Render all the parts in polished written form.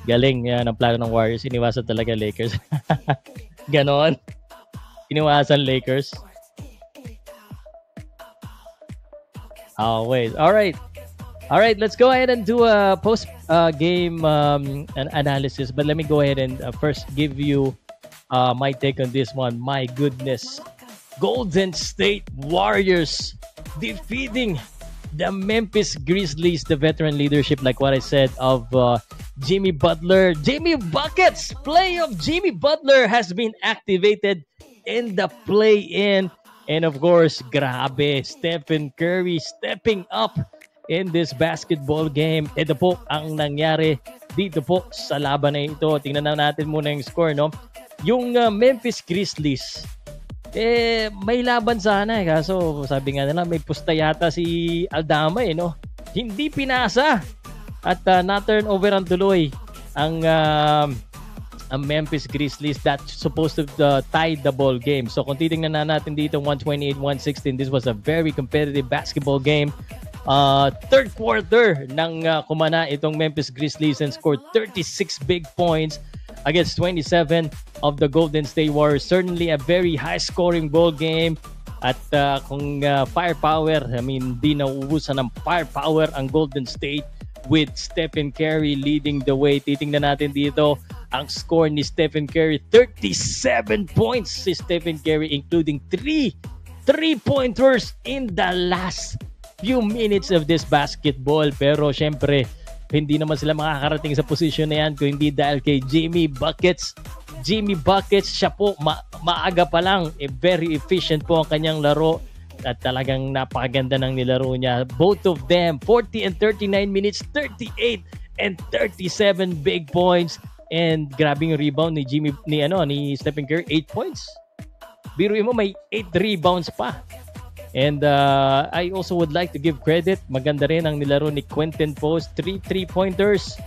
Galing yan ang plano ng Warriors. Iniwasan talaga Lakers. Ganon. Iniwasan Lakers. Oh, wait. All right. Let's go ahead and do a post-game analysis. But let me go ahead and first give you my take on this one. My goodness. Golden State Warriors defeating the Memphis Grizzlies, the veteran leadership, like what I said, of Jimmy Butler. Jimmy Buckets play of Jimmy Butler has been activated in the play-in. And of course, grabe, Stephen Curry stepping up in this basketball game. Ito po ang nangyari dito po sa laban na ito. Tingnan na natin muna yung score, no? Yung Memphis Grizzlies, may laban sana kaso sabi nga nila may pusta yata si Aldama no? Hindi pinasa at na-turnover ang tuloy ang Memphis Grizzlies that supposed to tie the ball game. So kung titingnan na natin dito 128-116, this was a very competitive basketball game. Third quarter nang kumana itong Memphis Grizzlies and scored 36 big points against 27 of the Golden State Warriors. Certainly a very high-scoring ball game. At kung firepower, di nauubusan ng firepower ang Golden State with Stephen Curry leading the way. Titingnan natin dito ang score ni Stephen Curry. 37 points si Stephen Curry, including 3 3-pointers in the last few minutes of this basketball. Pero syempre, hindi naman sila makakarating sa posisyon na yan kung hindi dahil kay Jimmy Buckets. Jimmy Buckets, siya po maaga pa lang, very efficient po ang kanyang laro at talagang napakaganda ng nilaro niya. Both of them, 40 and 39 minutes, 38 and 37 big points. And grabe yung rebound ni Stephen Curry, 8 points. Biruin mo, may 8 rebounds pa. And I also would like to give credit. Maganda rin ang nilaro ni Quentin Post. 3 3-pointers.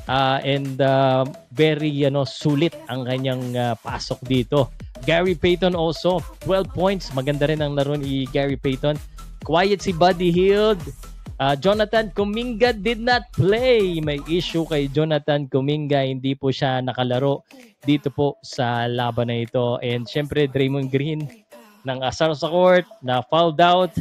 And very sulit ang kanyang pasok dito. Gary Payton also, 12 points. Maganda rin ang laro ni Gary Payton. Quiet si Buddy Hield. Jonathan Kuminga did not play. May issue kay Jonathan Kuminga. Hindi po siya nakalaro dito po sa laban na ito. And syempre, Draymond Green ng asar sa court, na fouled out.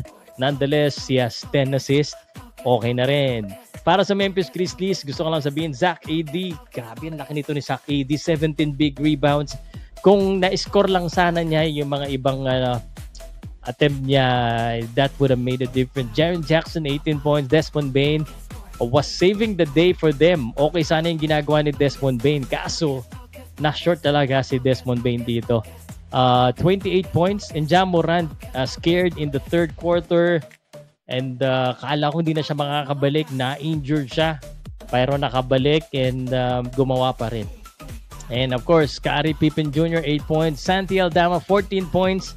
Nonetheless, he has 10 assists. Okay na rin. Para sa Memphis Grizzlies, gusto ko lang sabihin, Zach AD, grabe ang laki nito ni Zach AD, 17 big rebounds. Kung na-score lang sana niya yung mga ibang attempt niya, that would have made a difference. Jaren Jackson, 18 points. Desmond Bane was saving the day for them. Okay sana yung ginagawa ni Desmond Bane. Kaso, na-short talaga si Desmond Bane dito. 28 points. And Ja Morant scared in the third quarter. And kala ko hindi na siya makakabalik. Na-injured siya. Pero nakabalik and gumawa pa rin. And of course, Scottie Pippen Jr., 8 points. Santi Aldama, 14 points.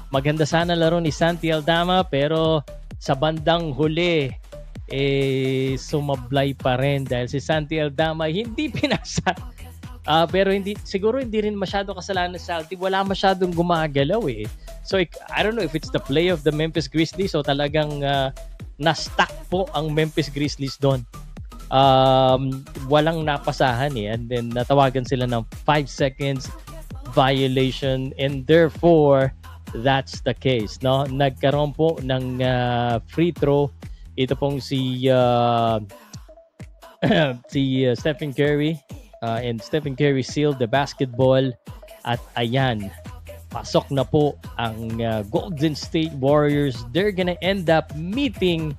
Maganda sana laro ni Santi Aldama, pero sa bandang huli, sumablay pa rin dahil si Santi Aldama hindi pinasa. Pero siguro hindi rin masyado kasalanan sa Santi. Wala masyadong gumagalaw eh. So I don't know if it's the play of the Memphis Grizzlies o talagang na-stuck po ang Memphis Grizzlies doon. Walang napasahan eh. And then natawagan sila ng 5 seconds violation and therefore that's the case, no? Nagkaroon po ng free throw. Ito pong si Stephen Curry and Stephen Curry sealed the basketball at ayan, pasok na po ang Golden State Warriors. They're gonna end up meeting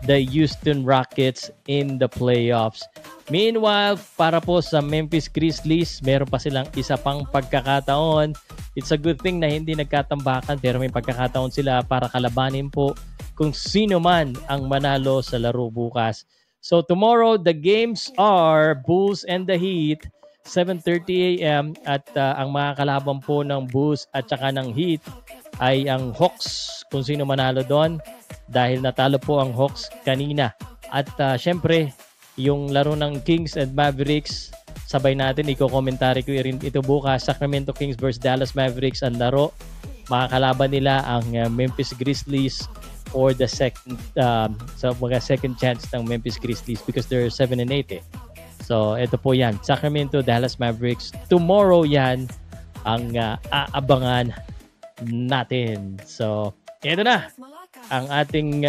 the Houston Rockets in the playoffs. Meanwhile, para po sa Memphis Grizzlies, meron pa silang isa pang pagkakataon. It's a good thing na hindi nagkatambakan pero may pagkakataon sila para kalabanin po kung sino man ang manalo sa laro bukas. So tomorrow, the games are Bulls and the Heat, 7:30 a.m. At ang mga kalaban po ng Bulls at saka ng Heat ay ang Hawks, kung sino manalo doon dahil natalo po ang Hawks kanina. At syempre, yung laro ng Kings and Mavericks, sabay natin, iko-commentary ko rin ito bukas. Sacramento Kings versus Dallas Mavericks ang laro. Makakalaban nila ang Memphis Grizzlies or the second chance ng Memphis Grizzlies because they're 7-8 eh. So, ito po yan. Sacramento, Dallas Mavericks. Tomorrow yan ang aabangan natin. So, ito na ang ating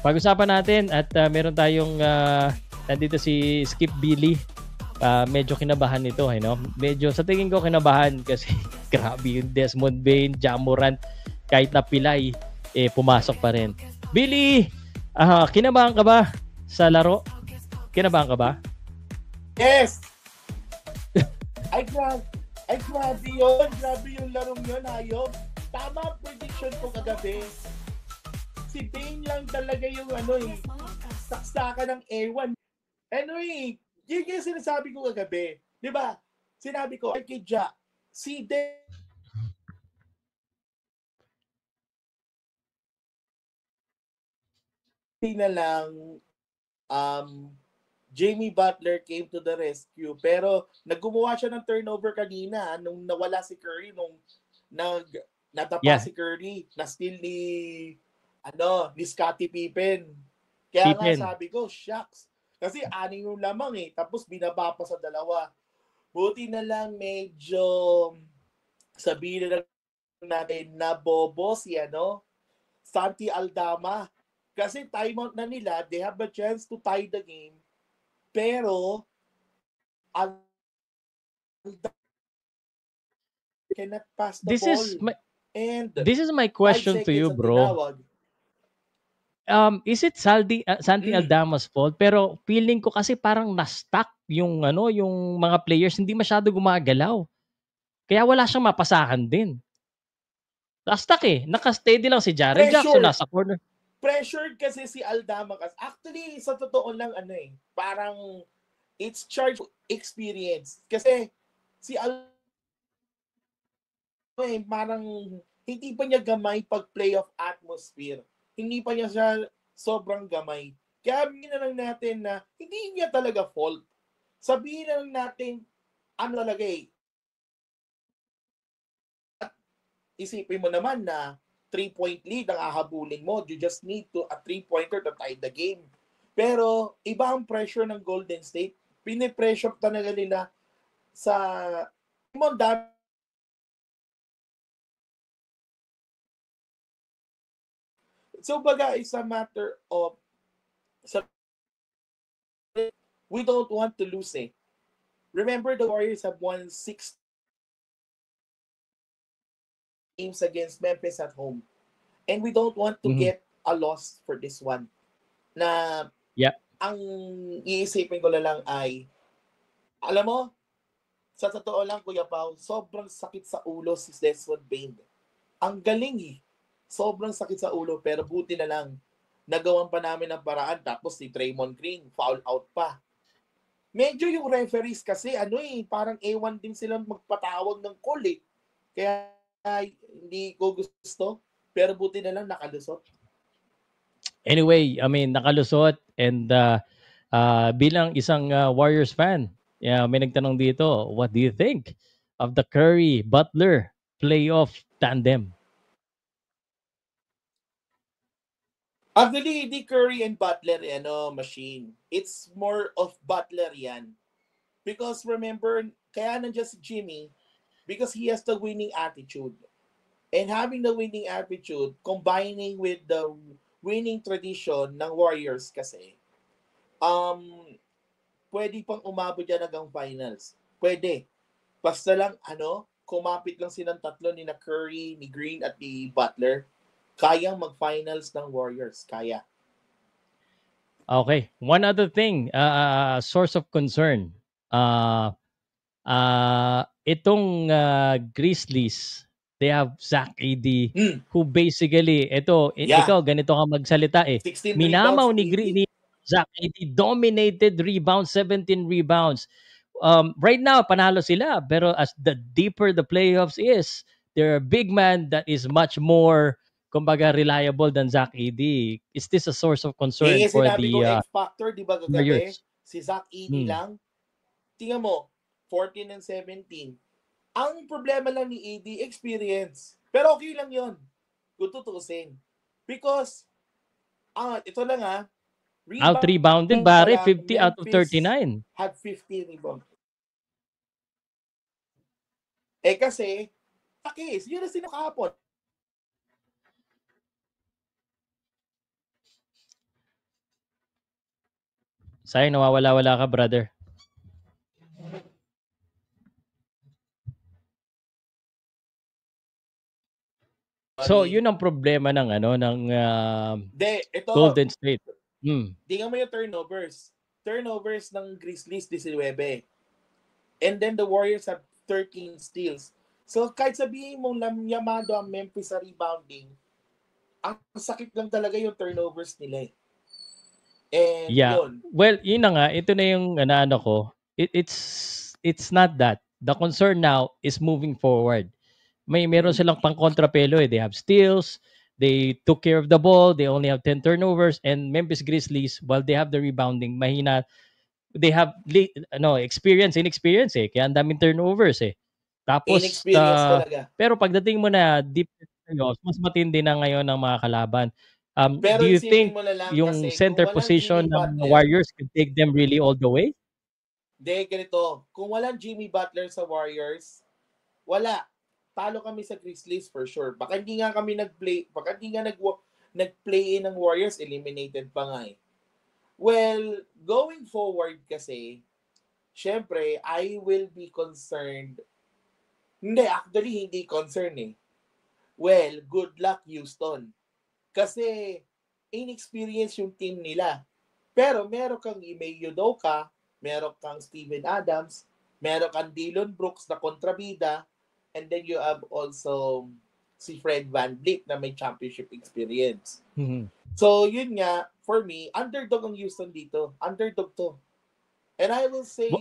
pag-usapan natin at meron tayong nandito si Skip Billy. Medyo kinabahan nito, no? Medyo sa tingin ko kinabahan kasi grabe yung Desmond Bain, Ja Morant, kahit na pilay, pumasok pa rin. Billy, kinabahan ka ba sa laro? Kinabahan ka ba? Yes! Ay, grabe yun. Grabe yung larong yun, hayop. Tama prediction ko kagabi. Si Bane lang talaga yung saksakan ng A1. Yun yung sinasabi ko kagabi. Di ba? Sinabi ko, kay Ja, si na lang Jimmy Butler came to the rescue. Pero naggumawa siya ng turnover kanina nung nawala si Curry, nung natapa si Curry, na steal ni Scottie Pippen. Kaya nga sabi ko, shucks. Kasi 6 yung lamang tapos binaba pa sa 2. Buti na lang medyo sabihin na natin na bobo si Santi Aldama. Kasi timeout na nila, they have a chance to tie the game. Pero cannot pass the ball. This is my question to you, bro. Is it Santi Aldama's fault? Pero feeling ko kasi parang na-stuck yung yung mga players, hindi masyado gumagalaw. Kaya wala siyang mapasahan din. Na-stuck Naka-steady lang si Jaren Jackson nasa corner. Pressured kasi si Aldama kasi. Actually, sa totoo lang parang it's charge experience. Kasi si Aldama parang hindi pa niya gamay pag playoff atmosphere. Hindi pa niya siya sobrang gamay. Kaya sabihin na lang natin na hindi niya talaga fault. Sabihin na lang natin talaga At isipin mo naman na 3-point lead ang ahabulin mo. You just need a 3-pointer to tie the game. Pero iba ang pressure ng Golden State. Pinipressure talaga nila sa So baga, it's a matter of we don't want to lose Remember, the Warriors have won 6 games against Memphis at home. And we don't want to get a loss for this one. Na ang iisipin ko lang ay, alam mo, sa totoo lang, Kuya Pao, sobrang sakit sa ulo si Desmond Bain. Ang galing Sobrang sakit sa ulo, pero buti na lang nagawan pa namin ng paraan. Tapos si Draymond Green, foul out pa. Medyo yung referees kasi parang A1 din sila magpatawag ng call Kaya hindi ko gusto, pero buti na lang nakalusot. Anyway, I mean, nakalusot and bilang isang Warriors fan, may nagtanong dito, what do you think of the Curry-Butler playoff tandem? Actually, hindi Curry and Butler machine. It's more of Butler yan. Because remember, kaya nandiyan si Jimmy because he has the winning attitude. And having the winning attitude, combining with the winning tradition ng Warriors kasi, pwede pang umabot yan hanggang finals. Pwede. Basta lang, kumapit lang silang tatlo ni na Curry, ni Green, at ni Butler. Kayang mag-finals ng Warriors. Kaya. Okay. One other thing, source of concern. Itong Grizzlies, they have Zach AD, who basically, ikaw, ganito ka magsalita Minamaw ni Zach AD, dominated rebounds, 17 rebounds. Right now, panalo sila, pero as the deeper the playoffs is, they're a big man that is much more kumbaga reliable than Zach AD. Is this a source of concern for the X-Factor, di ba kagabi? Si Zach AD lang. Tingnan mo, 14 and 17. Ang problema lang ni AD, experience. Pero okay lang yon. Kung tutuusin. Because, ito lang Out-rebounded, pa pare, lang, 50 out of Memphis 39. had 50 rebounds. Kasi, Takis, yun na sino kahapon. Sayang, nawawala-wala ka, brother. So, yun ang problema ng Golden State. Tingnan mo yung turnovers. Turnovers ng Grizzlies 19. And then the Warriors have 13 steals. So kahit sabihin mong yamado ang Memphis sa rebounding, ang sakit lang talaga yung turnovers nila. And yun. Well, yun na nga, ito na yung ano ko. It's not that. The concern now is moving forward. Meron silang pang kontrapelo eh. They have steals, they took care of the ball, they only have 10 turnovers, and Memphis Grizzlies, while they have the rebounding, mahina. They have inexperience eh. Kaya ang daming turnovers eh. Tapos, pero pagdating mo na deep playoffs, mas matindi na ngayon ang mga kalaban. Pero do you think yung kasi, center position ng Warriors can take them really all the way? Ganito. Kung walang Jimmy Butler sa Warriors, wala. Talo kami sa Grizzlies for sure. Baka hindi nga kami nag-play ng Warriors, eliminated pa nga eh. Well, going forward kasi, syempre, I will be concerned. Hindi concerned eh. Well, good luck Houston. Kasi, inexperienced yung team nila. Pero meron kang Ime Udoka, meron kang Steven Adams, meron kang Dillon Brooks na kontrabida, and then you have also si Fred VanVleet na may championship experience. Mm-hmm. So, yun nga, for me, underdog ang Houston dito. Underdog to. And I will say,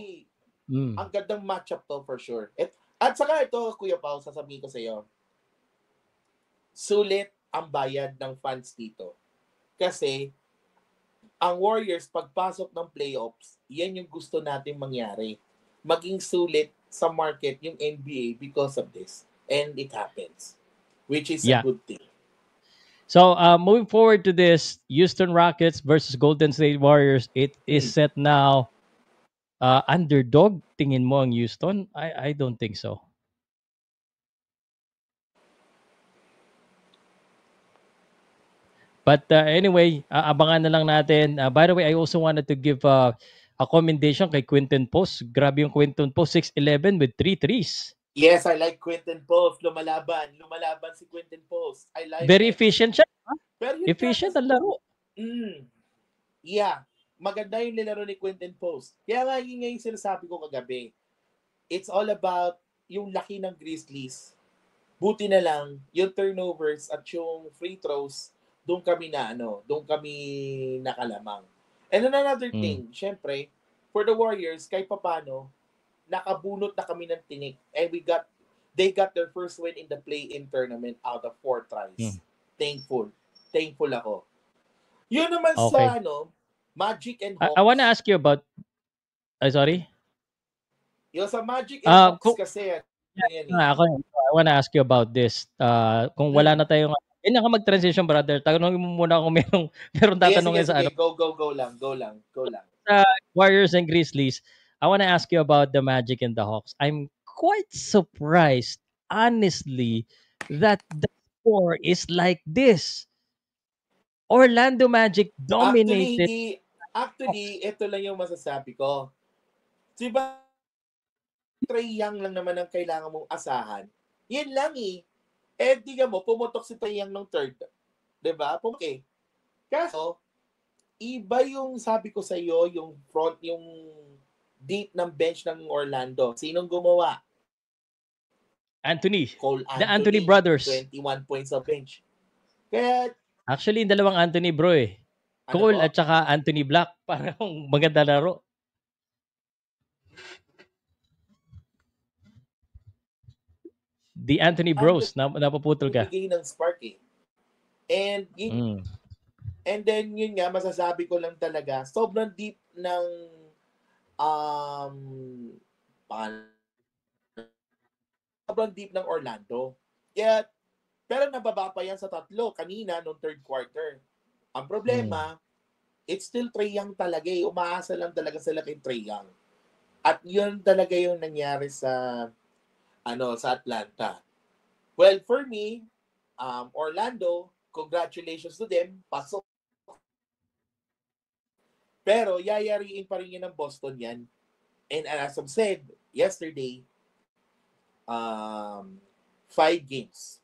ang gandang matchup to for sure. At saka ito, Kuya Pao, sasabihin ko sa iyo, sulit ang bayad ng fans dito. Kasi, ang Warriors, pagpasok ng playoffs, yan yung gusto natin mangyari. Maging sulit sa market yung NBA because of this. And it happens. Which is a good thing. So, moving forward to this, Houston Rockets versus Golden State Warriors, it is set now. Underdog, tingin mo ang Houston? I don't think so. But anyway, abangan na lang natin. By the way, I also wanted to give a commendation kay Quinton Post. Grabe yung Quinton Post, 6'11 with 3 threes. Yes, I like Quinton Post. Lumalaban si Quinton Post. I like Very efficient siya. Pero efficient ang laro. Yeah. Maganda yung nilaro ni Quinton Post. Kaya nga yung sinasabi ko kagabi. It's all about yung laki ng Grizzlies. Buti na lang, yung turnovers at yung free throws, doon kami nakalamang. And another thing, syempre, for the Warriors, kahit papano, nakabunot na kami ng tinik. And they got their first win in the play-in tournament out of 4 tries. Thankful ako. Yun naman sa Magic and Hawks. I wanna ask you about sorry? Yung sa Magic and Hawks kasi I wanna ask you about this. Kung wala na tayong ka mag-transition, brother. Tanungin mo muna kung meron tatanungin sa ano. Go lang. Sa Warriors and Grizzlies, I wanna ask you about the Magic and the Hawks. I'm quite surprised, honestly, that the score is like this. Orlando Magic dominated. Actually, ito lang yung masasabi ko. Diba, Trae Young lang naman ang kailangan mong asahan. Yan lang eh. Tingnan mo, pumutok si Trae Young nung third. Diba? Okay. Kaso, iba yung sabi ko sa iyo, yung front, yung deep ng bench ng Orlando. Sinong gumawa? Anthony. Cole Anthony. The Anthony brothers. 21 points sa bench. Kaya, actually, dalawang Anthony bro eh. Cole at saka Anthony Black. Parang maganda laro. The Anthony Bros. Napaputol ka. Bigay ng spark eh. And then yun nga, masasabi ko lang talaga, sobrang deep ng sobrang deep ng Orlando. Pero nababa pa yan sa 3 kanina nung third quarter. Ang problema, it's still Trae Young talaga eh. Umaasa lang talaga sila kay Trae Young. At yun talaga yung nangyari sa sa Atlanta. Well, for me, Orlando, congratulations to them. Pasok. Pero yayariin pa rin yun ng Boston yan. And as I've said yesterday, 5 games.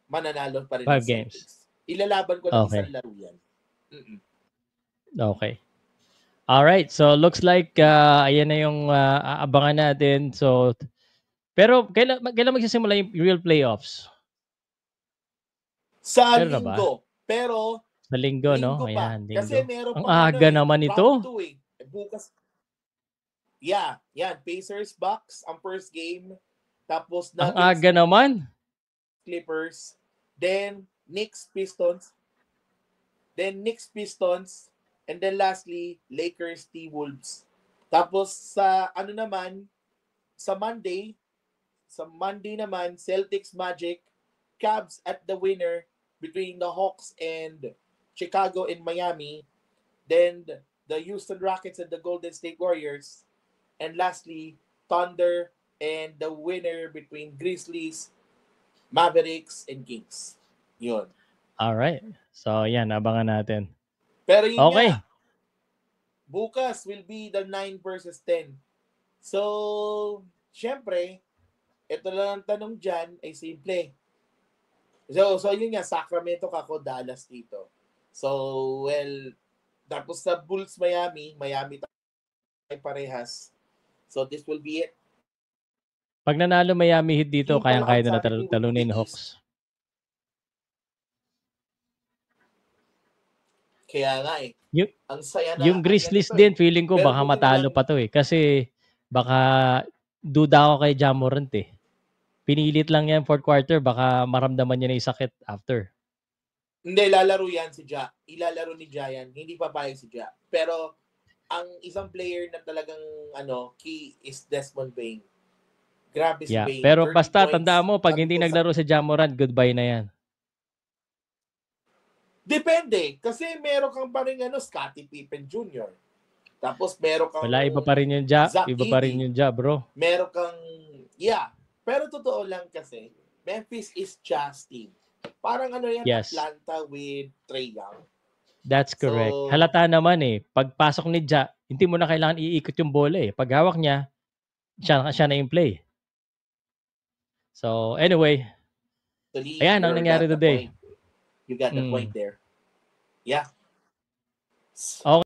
Mananalo pa rin 5 games. Ilalaban ko lang isang laro yan. Okay. All right. So looks like ayan na yung aabangan natin. So pero kailan magsisimula yung real playoffs? Sa linggo. Pero sa linggo, no? Pa. Ayan, linggo. Kasi meron ang aga naman ito. Bukas. Yeah, yan. Pacers Bucks ang first game. Tapos ang aga naman. Clippers. Then Knicks Pistons. And then lastly, Lakers T-Wolves. Tapos sa sa Monday naman, Celtics Magic, Cavs at the winner between the Hawks and Chicago and Miami. Then the Houston Rockets and the Golden State Warriors. And lastly, Thunder and the winner between Grizzlies, Mavericks, and Kings. Yun. Alright. So, yan. Abangan natin. Pero yun nga, bukas will be the 9 versus 10. So, syempre, ito lang ang tanong dyan ay simple. So yun nga, Sacramento kako, Dallas dito. So, well, tapos sa Bulls Miami tayo parehas. So, this will be it. Pag nanalo Miami Heat dito, kayang-kaya na talunin Hawks. Kaya nga eh. Ang saya na. Yung Grizzlies din, feeling ko baka matalo pa to eh. Kasi baka duda ako kay Ja Morant eh. Pinilit lang yan 4th quarter, baka maramdaman niya na yung sakit after. Hindi, lalaro yan si Ja. Ilalaro ni Ja yan. Hindi papayag si Ja. Pero ang isang player na talagang key is Desmond Bain. Grabe si Bain. Pero basta tandaan mo, pag hindi naglaro si Ja Morant, goodbye na yan. Depende. Kasi meron kang pa rin Scottie Pippen Jr. Tapos meron kang... Wala, iba pa rin yung Ja. Iba pa rin yung Ja, bro. Meron kang... Yeah. Pero totoo lang kasi, Memphis is Ja's team. Parang yan, Atlanta with Trae Young. That's correct. So, halata naman eh. Pagpasok ni Ja, hindi mo na kailangan iikot yung bola eh. Pag hawak niya, siya na yung play. So, anyway. Ayan ang nangyari today. You got the point there. Yeah. Okay.